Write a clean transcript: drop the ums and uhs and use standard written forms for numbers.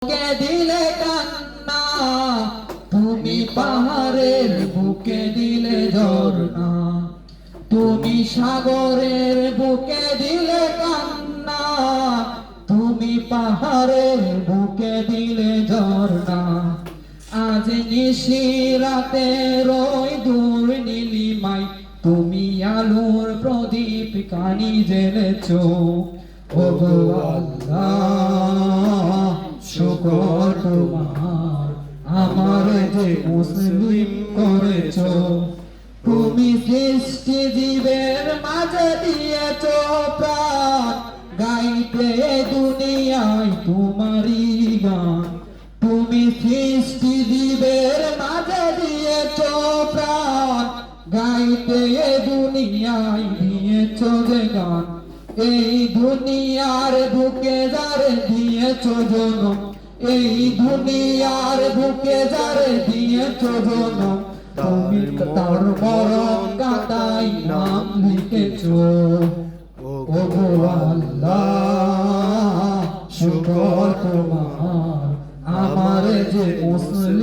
কে দিলে কান্না, তুমি পাহাড়ের বুকে দিলে ঝর্ণা, তুমি সাগরের বুকে দিলে কান্না, তুমি পাহাড়ের বুকে দিলে ঝর্ণা। আজ নিশি রাতে রই দূর নীলিমায়, তুমি আলোর প্রদীপ কানি জ্বেলেছো। ওগো আল্লাহ শুকর তোমার, আমার যে মুসলিম করেছো। তুমি সৃষ্টি জীবের মাঝে দিয়েছো প্রাণ, গাইতে দুনিয়ায় তোমারই গান। তুমি সৃষ্টি জীবের মাঝে দিয়েছো প্রাণ, গাইতে দুনিয়ায় দিয়েছো যে গান। এই দুনিয়ার বুকে যারে দিয়েছো জনম, এই দুনিয়ার বুকে যারে দিয়েছো জনম, তুমি তার মরণ কাটাই নাম লিখেছো। ওগো আল্লাহ শুকর তোমার, আমার যে মুসলিম